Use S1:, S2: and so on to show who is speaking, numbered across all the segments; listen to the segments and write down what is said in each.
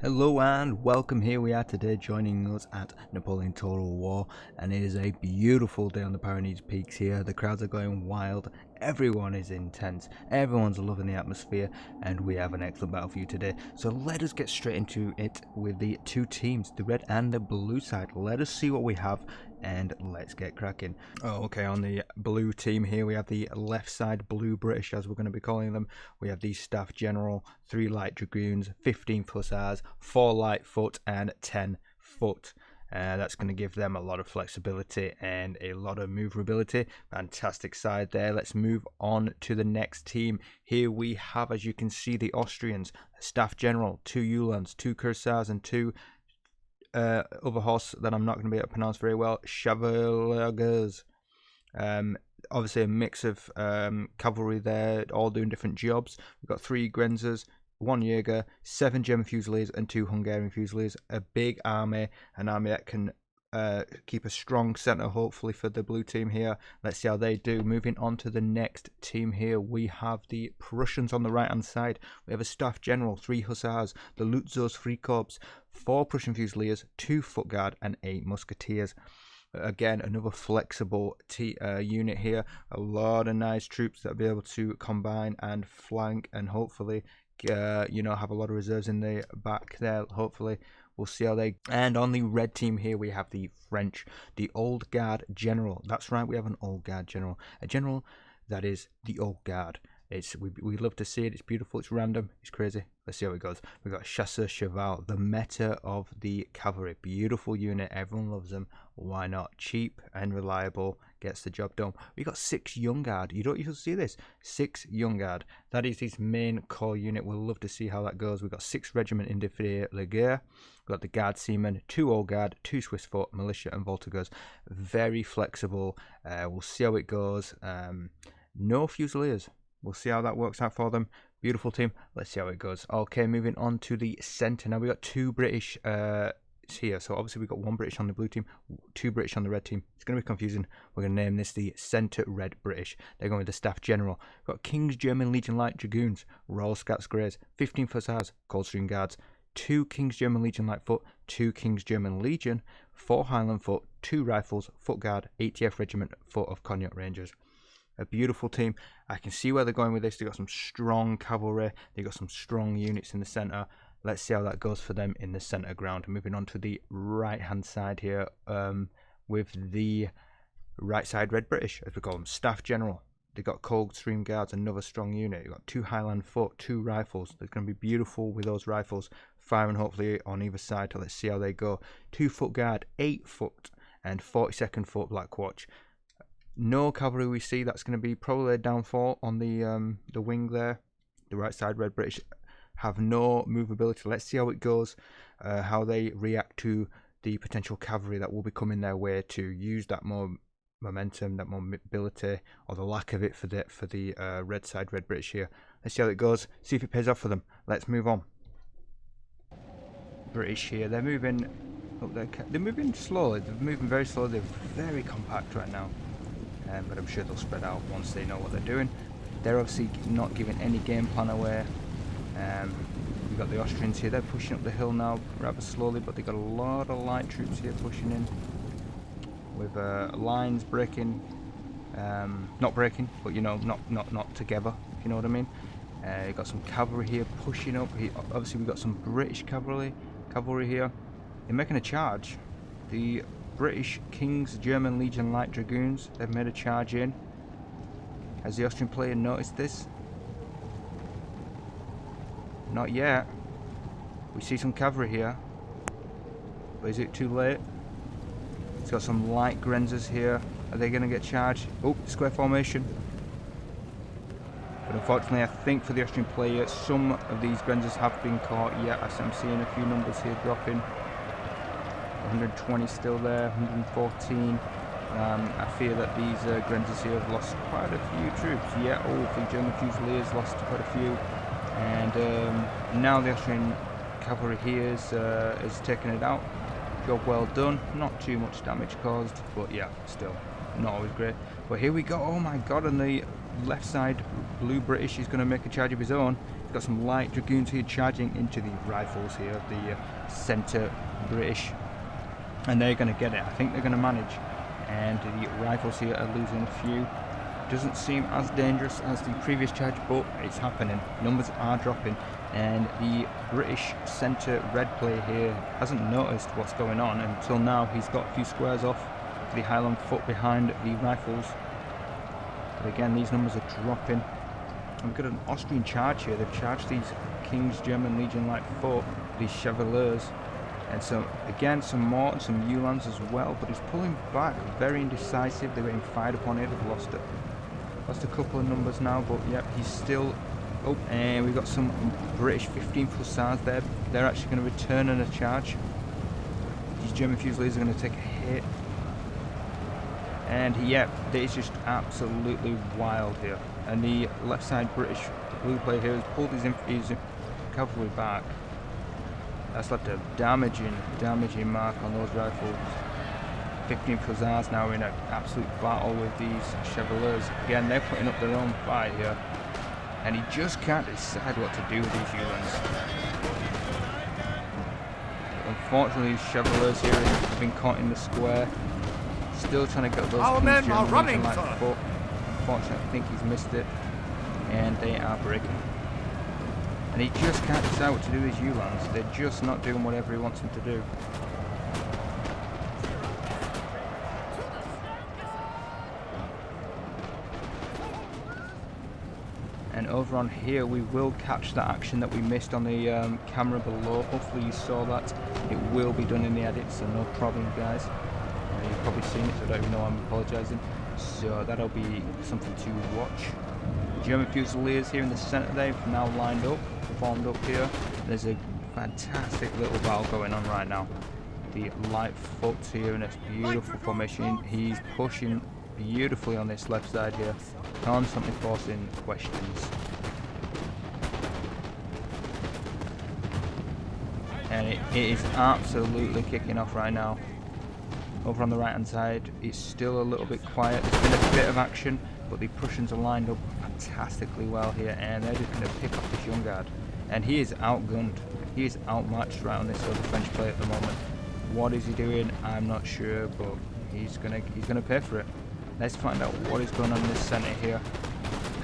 S1: Hello and welcome. Here we are today joining us at Napoleon Total War, and it is a beautiful day on the Pyrenees peaks here. The crowds are going wild, everyone is intense, everyone's loving the atmosphere, and we have an excellent battle for you today. So let us get straight into it with the two teams, the red and the blue side. Let us see what we have and let's get cracking. Okay, on the blue team here we have the left side blue British, as we're going to be calling them. We have the Staff General, 3 light dragoons, 15 hussars, 4 light foot and 10 foot. That's going to give them a lot of flexibility and a lot of maneuverability. Fantastic side there. Let's move on to the next team. Here we have, as you can see, the Austrians, Staff General, 2 Uhlans, 2 Cuirassiers and 2 other horse that I'm not going to be able to pronounce very well, Chevaliers. Obviously a mix of cavalry there, all doing different jobs. We've got 3 Grenzers, 1 Jaeger, 7 German Fusiliers and 2 Hungarian Fusiliers. A big army, an army that can keep a strong centre hopefully for the blue team here. Let's see how they do. Moving on to the next team here, we have the Prussians on the right hand side. We have a Staff General, 3 Hussars, the Lutzos Freikorps, 4 Prussian Fusiliers, 2 Foot Guard and 8 Musketeers. Again, another flexible unit here. A lot of nice troops that will be able to combine and flank and hopefully have a lot of reserves in the back there. Hopefully we'll see how they. And on the red team here we have the French, the Old Guard General. That's right, we have an Old Guard General, a general that is the Old Guard. We love to see it. It's beautiful, it's random, it's crazy. Let's see how it goes. We've got Chasseur Cheval, the meta of the cavalry. Beautiful unit, everyone loves them. Why not? Cheap and reliable, gets the job done. We got 6 Young Guard. You don't usually see this. 6 Young Guard. That is his main core unit. We'll love to see how that goes. We've got 6 Regiment Infanterie Leger. We've got the Guard Seamen, 2 Old Guard, 2 Swiss Foot, Militia and Voltigeurs. Very flexible. We'll see how it goes. No Fusiliers. We'll see how that works out for them. Beautiful team. Let's see how it goes. Okay, moving on to the centre. Now we got 2 British here. So obviously we've got 1 British on the blue team, 2 British on the red team. It's going to be confusing. We're going to name this the Centre Red British. They're going with the Staff General. We've got King's German Legion Light Dragoons, Royal Scots Greys, 15 Hussars, Coldstream Guards, 2 King's German Legion Light Foot, 2 King's German Legion, 4 Highland Foot, 2 Rifles, Foot Guard, 80th Regiment, Foot of Cognac Rangers. A beautiful team. I can see where they're going with this. They've got some strong cavalry. They've got some strong units in the centre. Let's see how that goes for them in the centre ground. Moving on to the right hand side here with the right side Red British, as we call them, Staff General. They've got Coldstream Guards, another strong unit. You've got 2 Highland Foot, 2 Rifles. They're going to be beautiful with those rifles, firing hopefully on either side. Let's see how they go. 2 Foot Guard, 8 Foot and 42nd Foot Black Watch. No cavalry we see. That's going to be probably a downfall on the wing there. The right side Red British have no movability. Let's see how it goes, how they react to the potential cavalry that will be coming their way to use that more momentum, that more mobility, or the lack of it for the red side Red British here. Let's see how it goes, see if it pays off for them. Let's move on. British here, they're moving they're moving slowly. They're moving very slowly. They're very compact right now. But I'm sure they'll spread out once they know what they're doing. They're obviously not giving any game plan away. We've got the Austrians here. They're pushing up the hill now rather slowly, but they've got a lot of light troops here pushing in with lines breaking, not breaking, but not together, if you know what I mean. You've got some cavalry here pushing up. Obviously we've got some British cavalry here. They're making a charge. The British King's German Legion Light Dragoons, they've made a charge in. Has the Austrian player noticed this? Not yet. We see some cavalry here, but is it too late? It's got some light Grenzers here. Are they going to get charged? Oh, square formation. But unfortunately I think for the Austrian player some of these Grenzers have been caught. Yeah, I'm seeing a few numbers here dropping. 120 still there, 114. I fear that these Grenzers here have lost quite a few troops. Yeah, the German Fusiliers lost quite a few. And now the Austrian cavalry here is taking it out. Job well done. Not too much damage caused, but yeah, still not always great. But here we go. Oh my god, on the left side, blue British is going to make a charge of his own. Got some light dragoons here charging into the rifles here, the centre British, and they're going to get it. I think they're going to manage, and the rifles here are losing a few. Doesn't seem as dangerous as the previous charge, but it's happening. Numbers are dropping, and the British centre red player here hasn't noticed what's going on until now. He's got a few squares off the Highland foot behind the rifles, but again these numbers are dropping. We've got an Austrian charge here. They've charged these King's German Legion Light Foot, these Chevaliers, and so again some more and some Uhlans as well, but he's pulling back, very indecisive. They're getting fired upon here. They've lost a couple of numbers now, but yep, he's still. Oh, and we've got some British 15th Hussars there. They're actually going to return in a charge. These German Fusiliers are going to take a hit, and yeah, it's just absolutely wild here. And the left side British blue player here has pulled his cavalry back. That's left a damaging mark on those rifles. 15th Hussars now in an absolute battle with these Chevaliers. Again, they're putting up their own fight here, and he just can't decide what to do with these Uhlans. Unfortunately, these Chevaliers here have been caught in the square. Still trying to get those King's German Legion Light Foot. Unfortunately, I think he's missed it, and they are breaking. And he just can't decide what to do with his Uhlans. They're just not doing whatever he wants them to do. And over on here, we will catch that action that we missed on the camera below. Hopefully you saw that. It will be done in the edit, so no problem, guys. You've probably seen it, so I don't even know I'm apologising. So that'll be something to watch. German Fusiliers here in the centre, they've now lined up, formed up here. There's a fantastic little battle going on right now. The light foot here in this beautiful formation. He's pushing beautifully on this left side here, constantly forcing questions. And it is absolutely kicking off right now. Over on the right hand side, it's still a little bit quiet. There's been a bit of action, but the Prussians are lined up fantastically well here, and they're just going to pick off this young guard. And he is outgunned. He is outmatched right on this sort of French play at the moment. What is he doing? I'm not sure, but he's gonna pay for it. Let's find out what is going on in this centre here.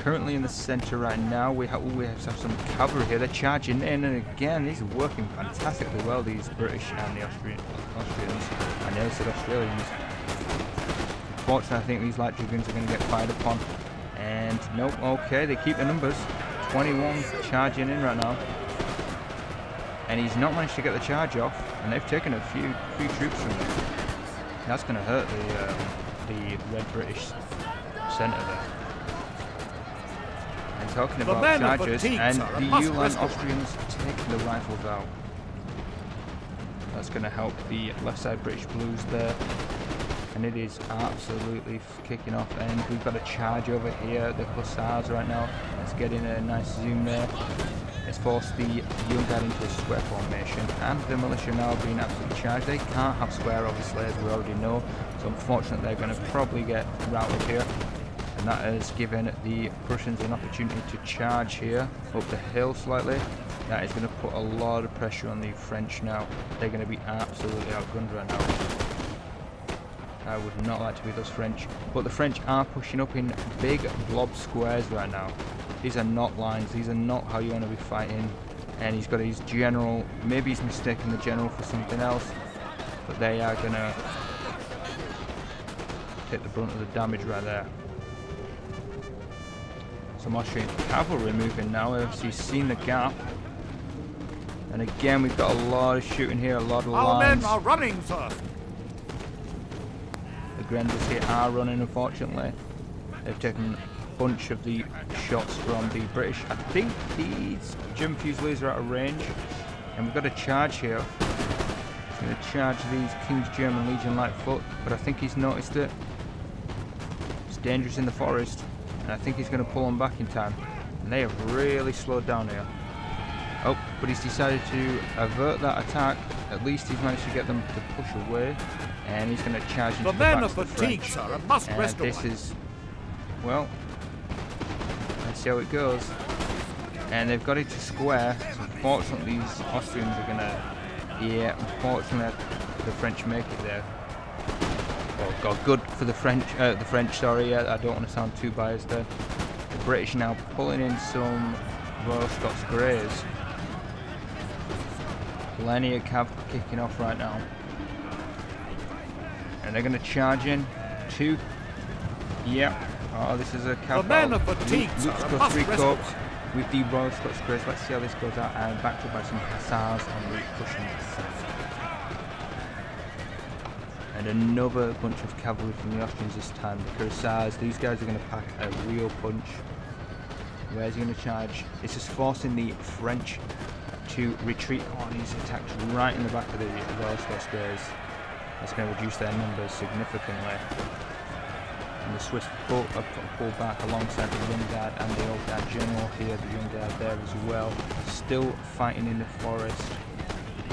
S1: Currently in the centre right now, we have some cavalry here. They're charging in, and again, these are working fantastically well, these British and the Austrians. I nearly said Australians. Unfortunately, I think these light dragoons are going to get fired upon. And nope, okay, they keep the numbers. 21 charging in right now. And he's not managed to get the charge off, and they've taken a few troops from him. That's going to hurt the red British centre there. And talking about charges, and the Ulan Austrians taking the rifles out. That's going to help the left side British Blues there. And it is absolutely kicking off, and we've got a charge over here, the Hussars right now. Let's get in a nice zoom there. Let's force the young guard into a square formation, and the militia now being absolutely charged. They can't have square, obviously, as we already know, so unfortunately they're going to probably get routed here. And that has given the Prussians an opportunity to charge here, up the hill slightly. That is going to put a lot of pressure on the French now. They're going to be absolutely outgunned right now. I would not like to be those French, but the French are pushing up in big blob squares right now. These are not lines, these are not how you want to be fighting. And he's got his general, maybe he's mistaken the general for something else, but they are going to take the brunt of the damage right there. Some Austrian cavalry moving now, obviously seen the gap. And again, we've got a lot of shooting here, a lot of lines.
S2: Our men are running, sir.
S1: The Grendels here are running, unfortunately. They've taken a bunch of the shots from the British. I think these German Fusiliers are out of range. And we've got a charge here. He's going to charge these King's German Legion Light Foot, but I think he's noticed it. It's dangerous in the forest, and I think he's going to pull them back in time. And they have really slowed down here. Oh, but he's decided to avert that attack. At least he's managed to get them to push away. And he's going to charge into the back of the French.
S2: Sir, and must rest
S1: this is, well, let's see how it goes. And they've got it to square. So unfortunately, these Austrians are gonna. Yeah, unfortunately, the French make it there. Oh god, good for the French. Sorry, yeah, I don't want to sound too biased there. The British now pulling in some Royal Scots Greys. Plenty of cav kicking off right now. And they're going to charge in. 2. Yep. Oh, this is a cav battle. Luke's got 3 corps with the Royal Scots Greys. Let's see how this goes out. And backed up by some Hussars on the Prussian side. And another bunch of cavalry from the Austrians this time. The Cuirassiers, these guys are going to pack a real punch. Where's he going to charge? This is forcing the French to retreat. Oh, and he's attacked right in the back of the Royal Scots Greys. That's going to reduce their numbers significantly. And the Swiss pull back alongside the Young Guard and the Old Guard General here, the Young Guard there as well. Still fighting in the forest.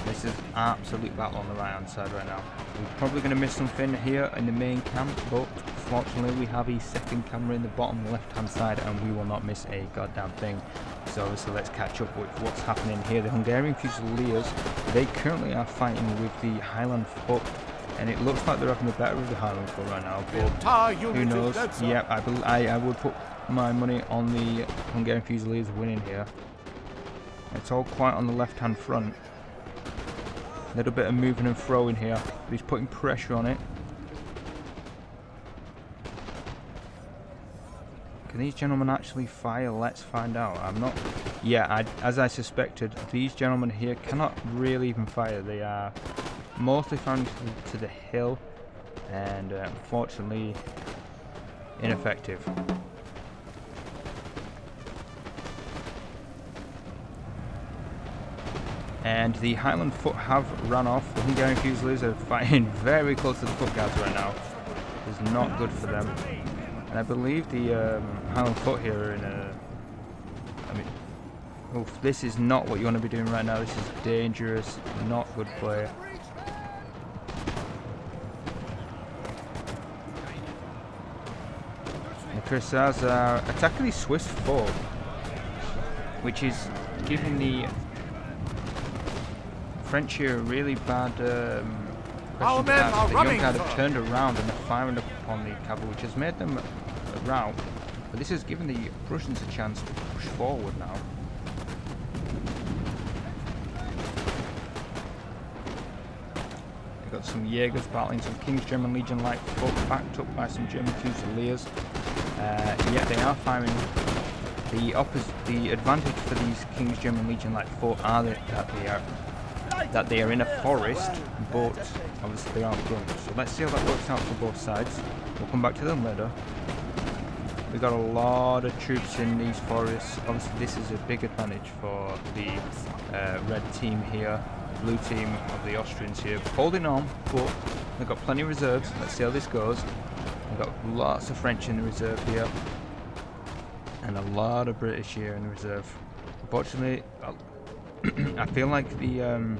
S1: This is absolute battle on the right hand side right now. We're probably going to miss something here in the main camp, but fortunately we have a second camera in the bottom left hand side and we will not miss a goddamn thing. So obviously let's catch up with what's happening here. The Hungarian Fusiliers, they currently are fighting with the Highland Foot, and it looks like they're having the better of the Highland Foot right now, but who knows. Yeah, I would put my money on the Hungarian Fusiliers winning here. It's all quiet on the left hand front. A little bit of moving and throwing here, but he's putting pressure on it. Can these gentlemen actually fire? Let's find out. I'm not... Yeah, as I suspected, these gentlemen here cannot really even fire. They are mostly found to the hill and unfortunately ineffective. And the Highland Foot have run off. The Hungarian Fusiliers are fighting very close to the Foot Guards right now. It's not good for them. And I believe the Highland Foot here are in a... I mean... Oh, this is not what you want to be doing right now. This is dangerous. Not good play. The Cuirassiers are attacking the Swiss foe, which is giving the French here a really bad question. The Young Guard have turned around and are firing upon the cavalry, which has made them a rout. But this has given the Prussians a chance to push forward now. They've got some Jaegers battling some King's German Legion light foot, backed up by some German Fusiliers. Yet they are firing. The advantage for these King's German Legion light foot are that they are in a forest, but obviously they aren't drunk. So let's see how that works out for both sides. We'll come back to them later. We've got a lot of troops in these forests. Obviously this is a big advantage for the red team here, blue team of the Austrians here. Holding on, but they've got plenty of reserves. Let's see how this goes. We've got lots of French in the reserve here, and a lot of British here in the reserve. Unfortunately, I feel like the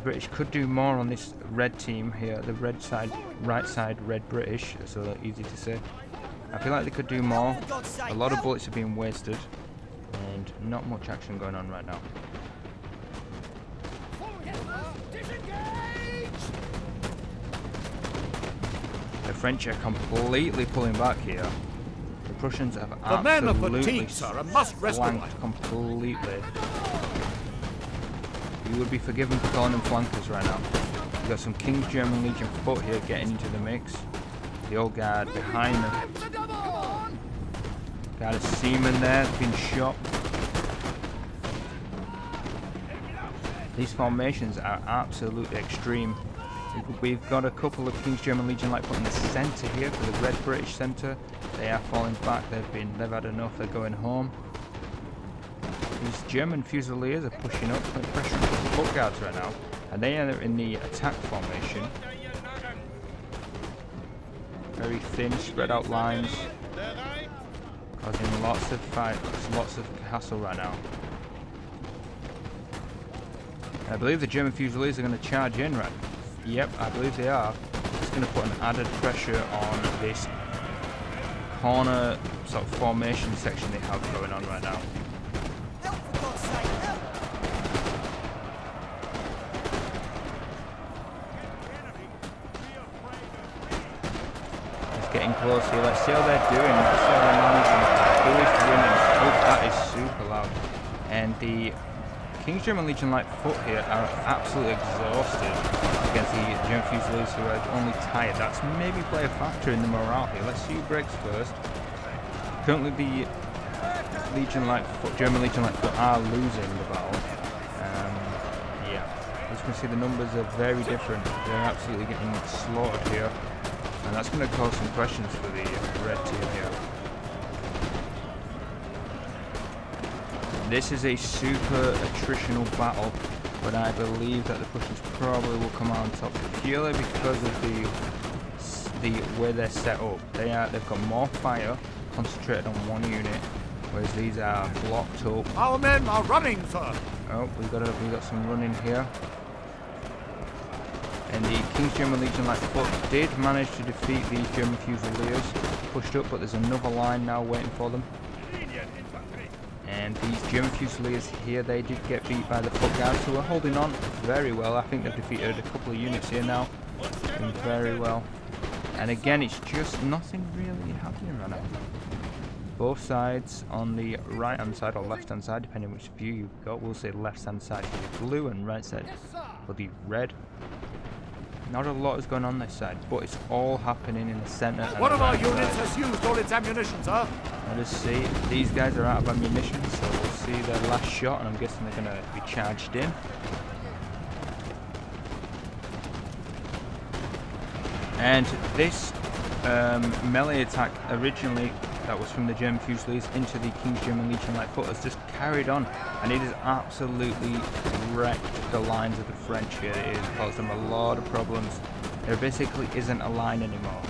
S1: British could do more on this red team here, the red side, right side, red British, so that's easy to say. I feel like they could do more. A lot of bullets are being wasted, and not much action going on right now. The French are completely pulling back here. The Prussians have absolutely flanked completely. You would be forgiven for calling them flankers right now. You've got some King's German Legion foot here getting into the mix. The old guard behind them. Got a seaman there, been shot. These formations are absolutely extreme. We've got a couple of King's German Legion light foot in the centre here for the red British centre. They are falling back. They've had enough. They're going home. These German Fusiliers are pushing up, putting pressure on the Foot Guards right now, and they are in the attack formation. Very thin, spread out lines, causing lots of fights, lots of hassle right now. I believe the German Fusiliers are going to charge in, right? Yep, I believe they are. It's going to put an added pressure on this
S2: corner sort of formation section they have going on right now. It's getting close here. Let's see how they're doing. Let's see how they're managing. Who is winning? Oh, that is super loud. And the King's German Legion Light Foot here are absolutely exhausted against the German Fusiliers who are only tired. That's maybe play a factor in the morale here. Let's see who breaks first. Currently the German Legion Light Foot are losing the battle. Yeah, as you can see the numbers are very different. They're absolutely getting slaughtered here. And that's going to cause some questions for the red team here. This is a super attritional battle, but I believe that the Prussians probably will come out on top purely because of the way they're set up. They've got more fire concentrated on one unit, whereas these are blocked up.
S3: Our men are running, sir.
S2: Oh, we got some running here. And the King's German Legion Light Foot did manage to defeat the German Fusiliers, pushed up, but there's another line now waiting for them. And these German Fusiliers here, they did get beat by the foot guards who are holding on very well. I think they've defeated a couple of units here now. Doing very well. And again, it's just nothing really happening right now. Both sides on the right hand side or left hand side, depending on which view you've got. We'll say left hand side for the blue and right side for the red. Not a lot is going on this side, but it's all happening in the centre.
S3: One of our units has used all its ammunition, sir.
S2: Let us see. These guys are out of ammunition, so we'll see their last shot, and I'm guessing they're going to be charged in. And this melee attack originally that was from the German Fusiliers into the King's German Legion Light Foot has just carried on, and it has absolutely wrecked the lines of the French here. It has caused them a lot of problems. There basically isn't a line anymore.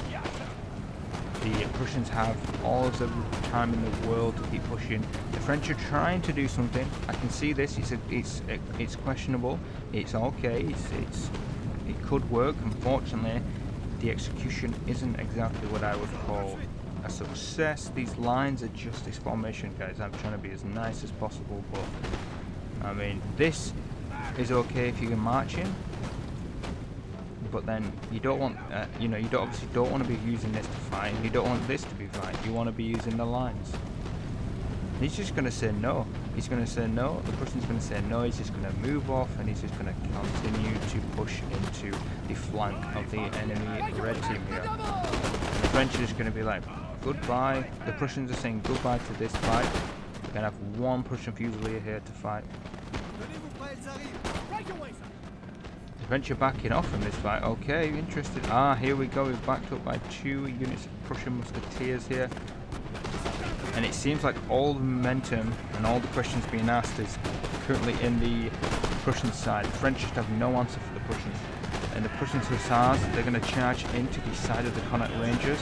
S2: The Prussians have all of the time in the world to keep pushing. The French are trying to do something. I can see this. It's questionable. It's okay. It could work. Unfortunately, the execution isn't exactly what I would call a success. These lines are just this formation, guys. I'm trying to be as nice as possible, but I mean, this is okay if you can march in, but then you don't want, you obviously don't want to be using this to fight. You don't want this to be fight. You want to be using the lines. And he's just going to say no. He's going to say no. The Prussian's going to say no. He's just going to move off, and he's just going to continue to push into the flank of the enemy red team here. And the French are just going to be like, goodbye. The Prussians are saying goodbye to this fight. We're going to have one Prussian Fusilier here to fight. The French are backing off from this fight. Okay, interested. Ah, here we go. We've backed up by 2 units of Prussian Musketeers here. And it seems like all the momentum and all the questions being asked is currently in the Prussian side. The French just have no answer for the Prussians. And the Prussian Hussars, they're going to charge into the side of the Connaught Rangers.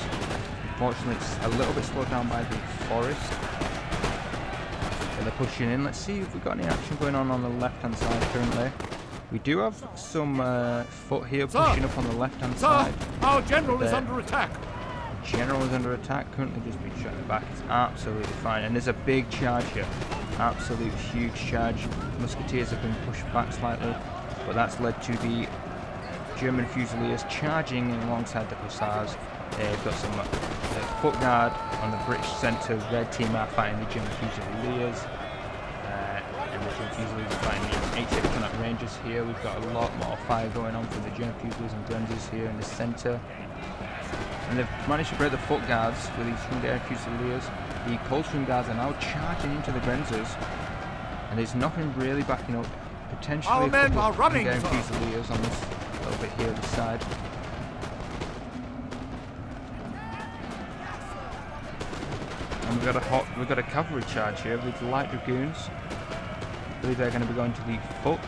S2: Unfortunately, it's a little bit slowed down by the forest. And they're pushing in. Let's see if we've got any action going on the left-hand side currently. We do have some foot here pushing up on the left-hand side.
S3: Our general is under attack.
S2: General is under attack, currently just being shot back. It's absolutely fine, and there's a big charge here. Absolute huge charge. Musketeers have been pushed back slightly, but that's led to the German Fusiliers charging alongside the Hussars. They've got some foot guard on the British centre. Red team are fighting the German Fusiliers, and the German Fusiliers are fighting the 88 Connaught Rangers here. We've got a lot more fire going on from the German Fusiliers and Grenzers here in the centre. And they've managed to break the foot guards with these Hungarian Fusiliers. The Coldstream guards are now charging into the Grenzers, and there's nothing really backing up. Potentially
S3: our men are running,
S2: Hungarian Fusiliers on this little bit here, this side. And we've got a cavalry charge here with light dragoons. I believe they're going to be going to the foot.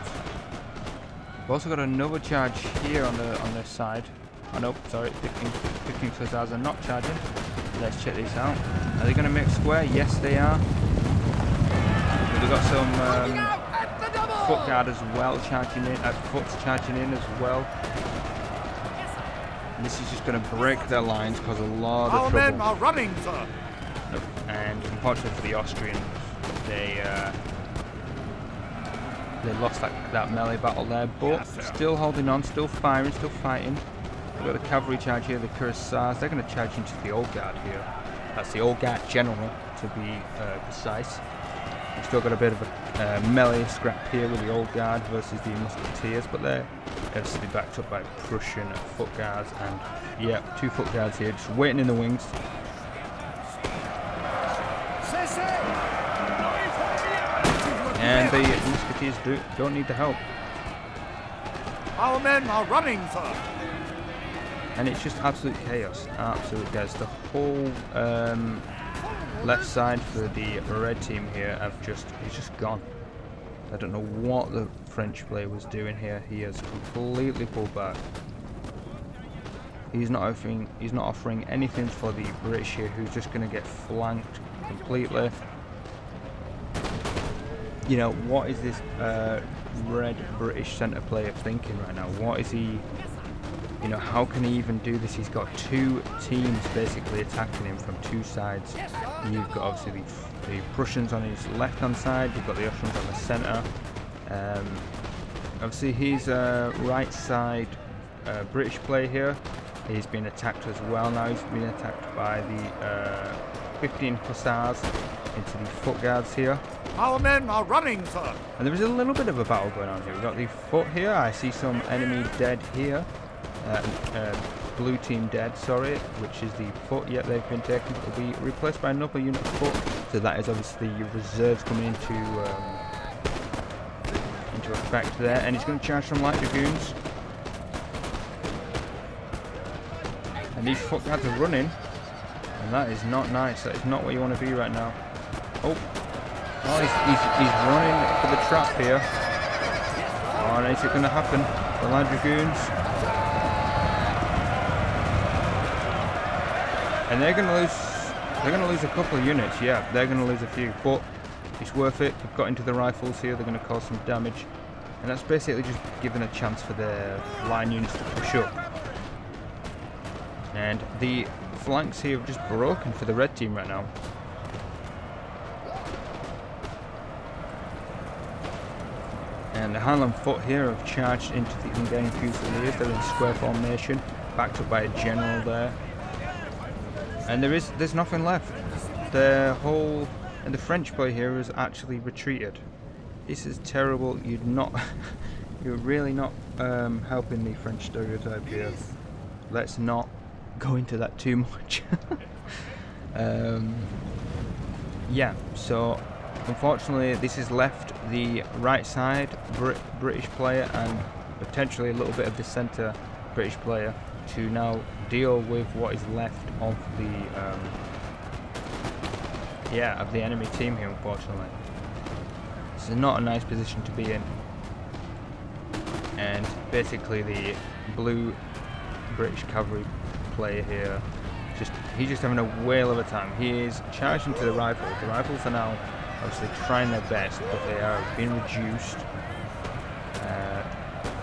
S2: We've also got another charge here on their side. Oh no, sorry, 15 Hussars are not charging. Let's check this out. Are they going to make square? Yes, they are. We've got some foot guard as well charging in. Foot's charging in as well. And this is just going to break their lines, cause a lot
S3: Our
S2: of
S3: men
S2: trouble.
S3: are running, sir.
S2: And unfortunately for the Austrians, they lost that melee battle there, but still holding on, still firing, still fighting. We've got the cavalry charge here, the cuirassiers. They're going to charge into the old guard here. That's the old guard general, to be precise. We've still got a bit of a melee scrap here with the old guard versus the musketeers, but they're obviously backed up by Prussian foot guards, and yeah, 2 foot guards here just waiting in the wings. And the musketeers don't need the help.
S3: Our men are running, sir.
S2: And it's just absolute chaos, absolute chaos. The whole left side for the red team here he's just gone. I don't know what the French player was doing here. He has completely pulled back. He's not offering anything for the British here, who's just going to get flanked completely. You know, what is this red British centre player thinking right now? What is he, you know, how can he even do this? He's got 2 teams basically attacking him from 2 sides. You've got obviously the Prussians on his left hand side, you've got the Austrians on the centre. Obviously he's right side British player here. He's been attacked as well now. He's been attacked by the 15 hussars into the foot guards here.
S3: Our men are running, sir.
S2: And there is a little bit of a battle going on here. We've got the foot here. I see some enemy dead here. Blue team dead, sorry, which is the foot. Yet they've been taken. Will be replaced by another unit of foot. So that is obviously reserves coming into effect there. And he's going to charge some light dragoons. And these foot guards are running. And that is not nice. That is not where you want to be right now. Oh, he's running for the trap here. Oh, and is it going to happen? The light dragoons. And they're going to lose a couple of units. Yeah, they're going to lose a few, but it's worth it. They've got into the rifles here. They're going to cause some damage, and that's basically just giving a chance for their line units to push up. And the flanks here have just broken for the red team right now. And the Highland foot here have charged into the Hungarian Fusiliers. They're in square formation, backed up by a general there. And there's nothing left. The French player here has actually retreated. This is terrible. You're really not helping the French stereotype here. Let's not go into that too much. Yeah, so unfortunately this has left the right side British player and potentially a little bit of the centre British player to now deal with what is left of the enemy team here, unfortunately. This is not a nice position to be in. And basically the blue British cavalry player here, he's just having a whale of a time. He is charging to the rifles. The rifles are now obviously trying their best, but they are being reduced.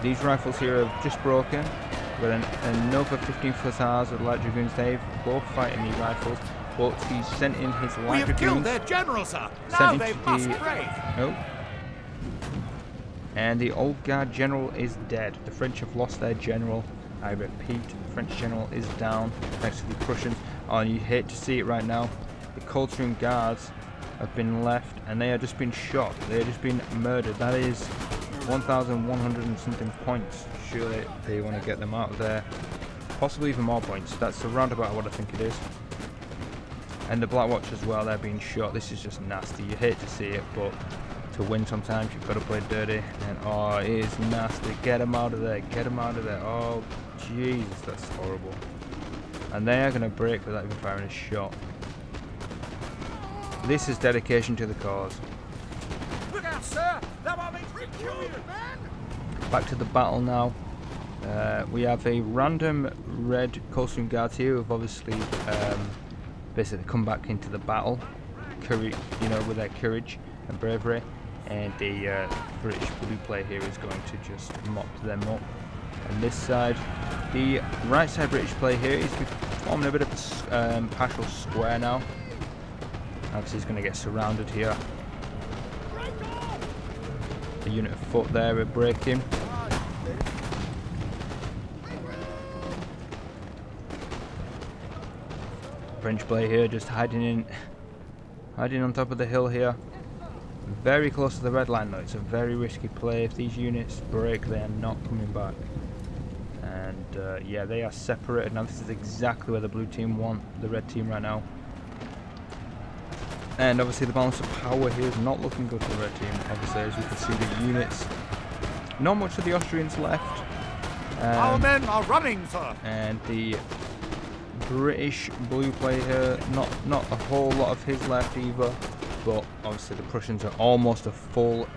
S2: These rifles here have just broken. We've got another 15 hussars with light dragoons. They've both fighting the rifles, but he's sent in his light
S3: We have
S2: dragoons.
S3: killed their general, sir. Now they must break.
S2: Nope. And the old guard general is dead. The French have lost their general. I repeat, the French general is down thanks to the Prussians. Oh, and you hate to see it right now. The Coldstream guards have been left and they are just been shot. They are just been murdered. That is 1,100 and something points. Surely they want to get them out of there. Possibly even more points. That's around about what I think it is. And the Black Watch as well, they're being shot. This is just nasty. You hate to see it, but to win sometimes you've got to play dirty. And oh, it is nasty. Get them out of there. Get them out of there. Oh, Jesus, that's horrible. And they are going to break without even firing a shot. This is dedication to the cause.
S3: Look out, sir! That one makes me kill you, man!
S2: Back to the battle now. We have a random red Coldstream guards here who have obviously basically come back into the battle, with their courage and bravery, and the British blue player here is going to just mop them up. And this side, The right side British player here is forming a bit of a partial square now. Obviously he's going to get surrounded here. The unit of foot there are breaking. French player here just hiding on top of the hill here. Very close to the red line though. It's a very risky play. If these units break, they are not coming back. And yeah, they are separated now. This is exactly where the blue team want the red team right now. And obviously the balance of power here is not looking good for the red team. Obviously, as you can see, the units, not much of the Austrians left.
S3: Our men are running, sir.
S2: And the British blue player here, not a whole lot of his left either. But obviously the Prussians are almost a full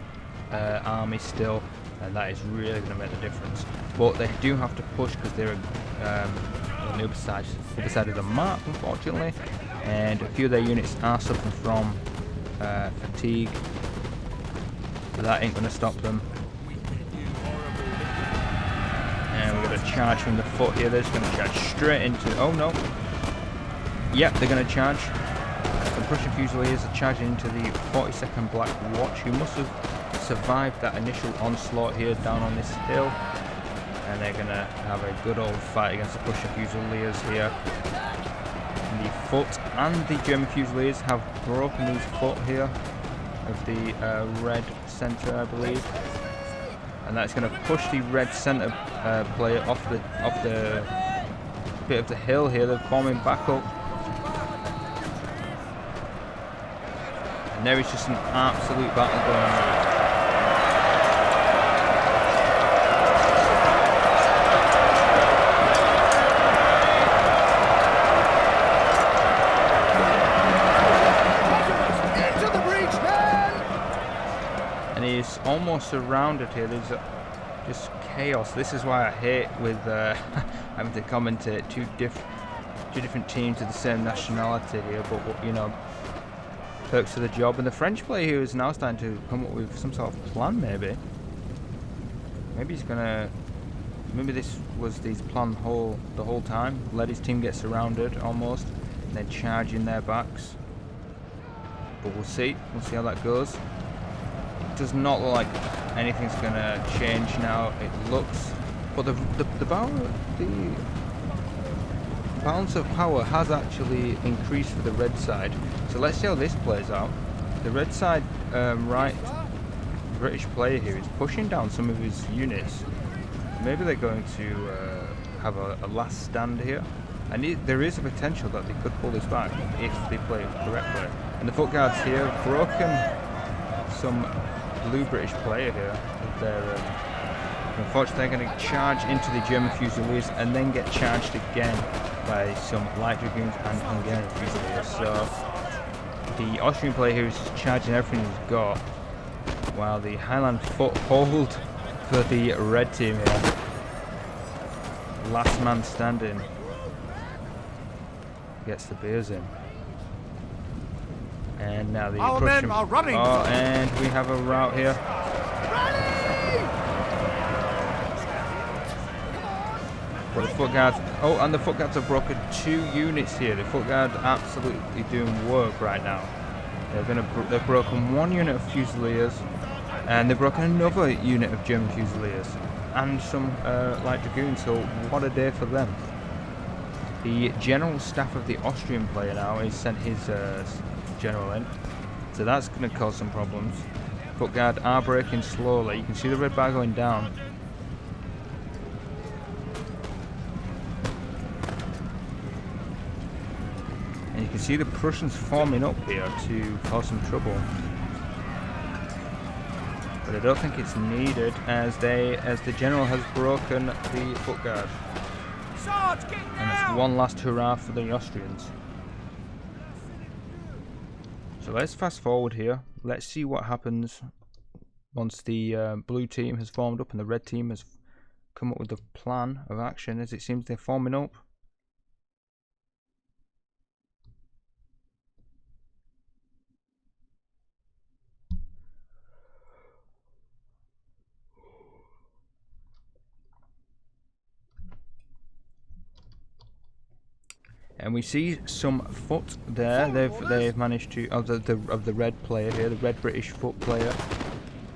S2: army still, and that is really going to make the difference. But they do have to push because they're on the other side of the map, unfortunately. And a few of their units are suffering from fatigue, but that ain't going to stop them. And we're going to charge from the foot here. They're just going to charge straight into... Oh no! Yep, they're going to charge. The Prussian Fusiliers are charging into the 42nd Black Watch, who must have survived that initial onslaught here down on this hill. And they're going to have a good old fight against the Prussian Fusiliers here. The foot and the German Fusiliers have broken these foot here of the red centre, I believe, and that's going to push the red centre player off the bit of the hill here. They're forming back up, and there is just an absolute battle going on. And he's almost surrounded here. There's just chaos. This is why I hate with having to commentate two different teams of the same nationality here. But you know, perks of the job. And the French player here is now starting to come up with some sort of plan. Maybe he's gonna. Maybe this was his plan the whole time. Let his team get surrounded almost, and then charge in their backs. But we'll see. We'll see how that goes. It does not look like anything's gonna change now. It looks, but the balance of power has actually increased for the red side. So let's see how this plays out. The red side, right, British player here is pushing down some of his units. Maybe they're going to have a last stand here, and there is a potential that they could pull this back if they play it correctly. And the foot guards here have broken some blue British player here. Unfortunately, they're going to charge into the German Fusiliers and then get charged again by some light dragoons and Hungarian Fusiliers. So the Austrian player here is just charging everything he's got, while the Highland foot hold for the red team here. Last man standing gets the beers in. And now the
S3: Our
S2: Prussian...
S3: men are running.
S2: Oh, and we have a rout here. But the foot guards... Oh, and the foot guards have broken 2 units here. The foot guard absolutely doing work right now. They've broken 1 unit of Fusiliers, and they've broken another unit of German Fusiliers, and some light dragoons. So what a day for them. The general staff of the Austrian player now has sent his general in, so that's going to cause some problems. Foot guard are breaking slowly. You can see the red bar going down. And you can see the Prussians forming up here to cause some trouble. But I don't think it's needed, as the general has broken the foot guard. And it's one last hurrah for the Austrians. So let's fast forward here. Let's see what happens once the blue team has formed up and the red team has come up with a plan of action, as it seems they're forming up. And we see some foot there. They've managed to of the red player here, the red British foot player.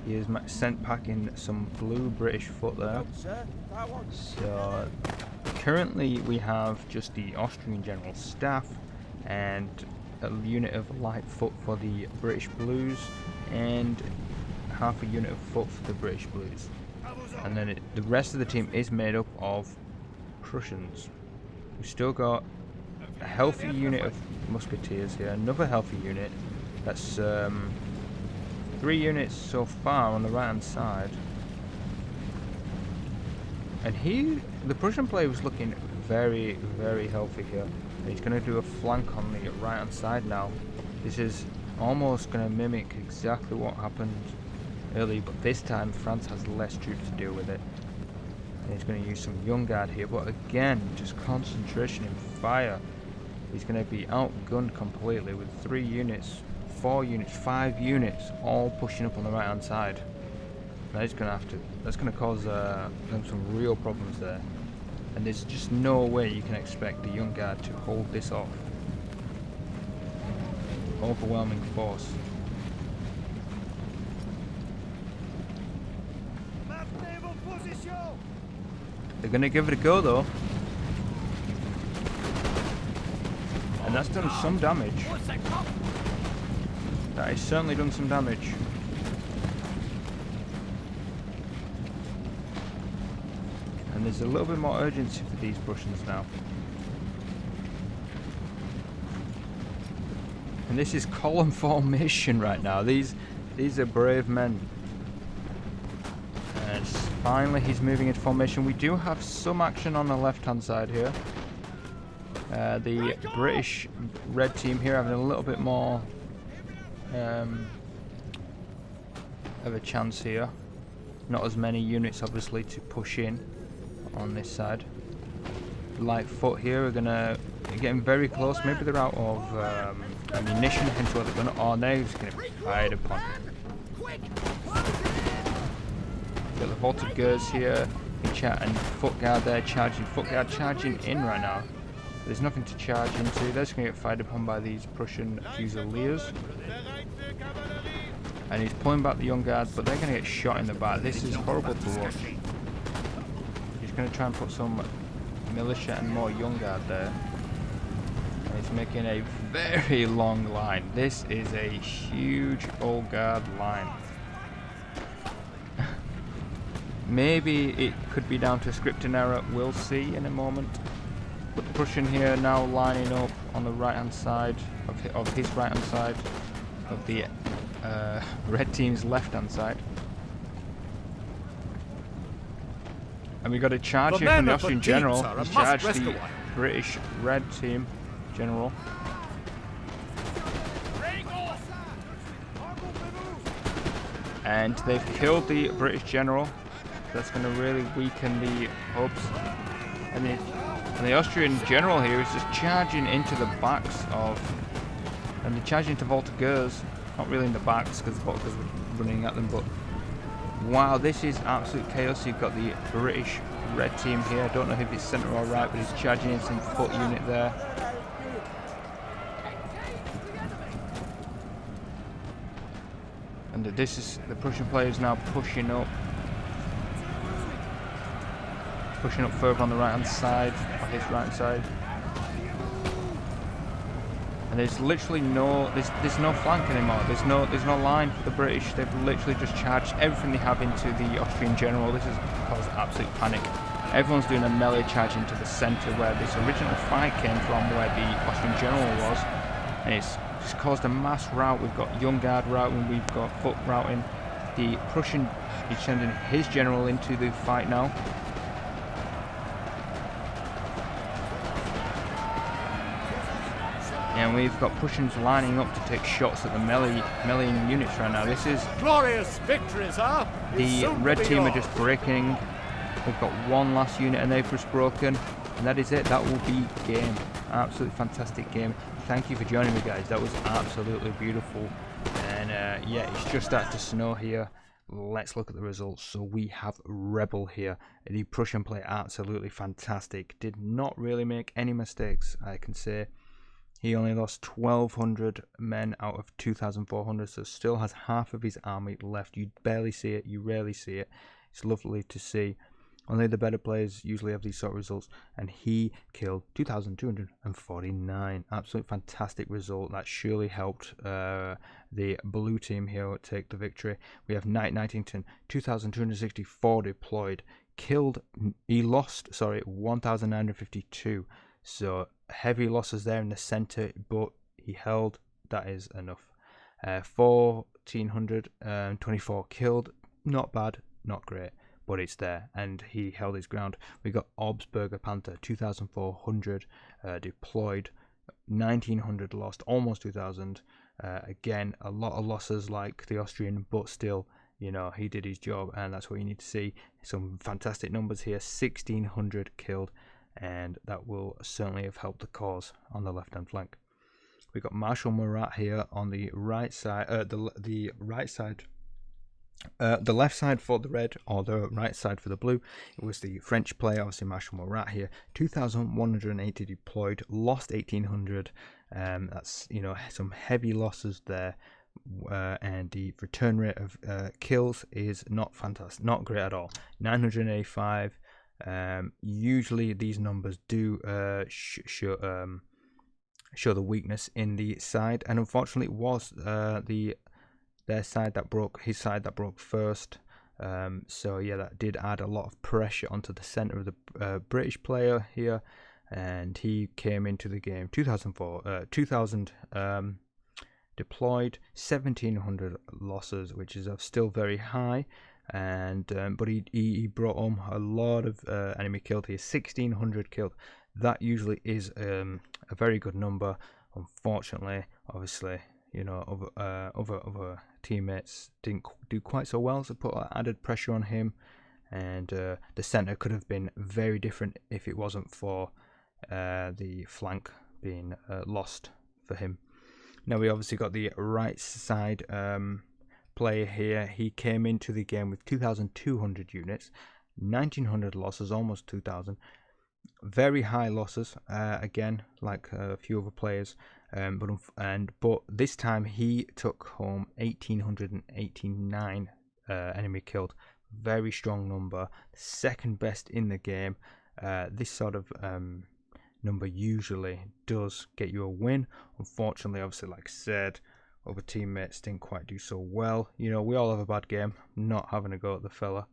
S2: He is sent packing some blue British foot there. So currently we have just the Austrian general staff and a unit of light foot for the British blues and half a unit of foot for the British blues. And then the rest of the team is made up of Prussians. We've still got a healthy unit of musketeers here, another healthy unit. That's 3 units so far on the right hand side. And the Prussian player was looking very, very healthy here. And he's going to do a flank on the right hand side now. This is almost going to mimic exactly what happened earlier, but this time France has less troops to deal with it. And he's going to use some young guard here, but again, just concentration and fire. He's going to be outgunned completely with 3 units, 4 units, 5 units all pushing up on the right hand side. That's going to cause them some real problems there. And there's just no way you can expect the young guard to hold this off. Overwhelming force. They're going to give it a go though. And that's done some damage. That has certainly done some damage. And there's a little bit more urgency for these Prussians now. And this is column formation right now. These are brave men. And finally he's moving into formation. We do have some action on the left hand side here. The British red team here having a little bit more of a chance here. Not as many units obviously to push in on this side. Light foot here are getting very close. Maybe they're out of ammunition, hence why they're going to. Oh, they're just going to be fired upon. Got the Voltigeurs here and foot guard there charging. Foot guard charging in right now. There's nothing to charge into. They're just going to get fired upon by these Prussian Fusiliers. And he's pulling back the young guards, but they're going to get shot in the back. This is horrible to watch. He's going to try and put some militia and more young guard there. And he's making a very long line. This is a huge old guard line. Maybe it could be down to scripting error. We'll see in a moment. But the Prussian here now lining up on the right hand side of his right hand side of the red team's left hand side. And we got a charge here from the Austrian general. He's charged the British red team general. And they've killed the British general. That's going to really weaken the hubs. And the Austrian general here is just charging into the backs of... And they're charging into Voltigeurs. Not really in the backs because the Voltigeurs are running at them, but... Wow, this is absolute chaos. You've got the British red team here. I don't know if it's centre or right, but he's charging in some foot unit there. And this is the Prussian players now pushing up further on the right hand side, on his right hand side. And there's literally there's no flank anymore. There's no line for the British. They've literally just charged everything they have into the Austrian general. This has caused absolute panic. Everyone's doing a melee charge into the centre where this original fight came from, where the Austrian general was, and it's just caused a mass rout. We've got young guard routing, we've got foot routing. The Prussian is sending his general into the fight now. And we've got Prussians lining up to take shots at the melee units right now. This is
S3: glorious victories, huh?
S2: The red team are just breaking. We've got one last unit and they've just broken. And that is it. That will be game. Absolutely fantastic game. Thank you for joining me, guys. That was absolutely beautiful. And yeah, it's just started to snow here. let's look at the results. So we have Rebel here. The Prussian player, absolutely fantastic. Did not really make any mistakes, I can say. He only lost 1,200 men out of 2,400, so still has half of his army left. You barely see it, you rarely see it. It's lovely to see. Only the better players usually have these sort of results, and he killed 2,249. Absolute fantastic result. That surely helped the blue team here take the victory. We have Knight Knightington, 2,264 deployed. He lost 1,952. So heavy losses there in the center, but he held. That is enough. 1,424 killed. Not bad, not great, but it's there, and he held his ground. We got Augsburger Panther, 2,400 deployed, 1,900 lost, almost 2,000. Again, a lot of losses like the Austrian, but still, you know, he did his job, and that's what you need to see. Some fantastic numbers here, 1,600 killed, and that will certainly have helped the cause on the left-hand flank. We got Marshal Murat here on the right side, the right side. The left side for the red, or the right side for the blue. It was the French player, obviously Marshal Murat here. 2,180 deployed, lost 1,800. That's, you know, some heavy losses there. And the return rate of kills is not fantastic, not great at all. 985. Usually these numbers do show the weakness in the side, and unfortunately it was his side that broke first. So yeah, that did add a lot of pressure onto the center of the British player here, and he came into the game 2,000 deployed, 1,700 losses, which is still very high. And but he brought home a lot of enemy killed here, 1,600 killed. That usually is a very good number. Unfortunately, obviously, you know, other teammates didn't do quite so well, so put added pressure on him. And the center could have been very different if it wasn't for the flank being lost for him. Now we obviously got the right side player here. He came into the game with 2,200 units, 1,900 losses, almost 2,000. Very high losses, again, like a few other players. But this time he took home 1,889 enemy killed. Very strong number, second best in the game. This sort of number usually does get you a win. Unfortunately, obviously, like I said, other teammates didn't quite do so well. You know, we all have a bad game. Not having a go at the fella.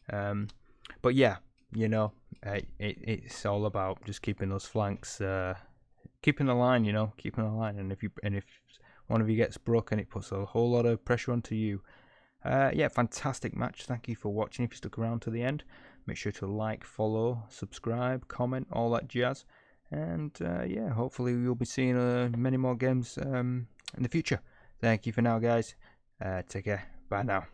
S2: But yeah, you know, it's all about just keeping those flanks, keeping the line. You know, keeping the line. And if one of you gets broken, it puts a whole lot of pressure onto you. Yeah, fantastic match. Thank you for watching. If you stuck around to the end, make sure to like, follow, subscribe, comment, all that jazz. And yeah, hopefully you'll be seeing many more games in the future. Thank you for now, guys. Take care. Bye now.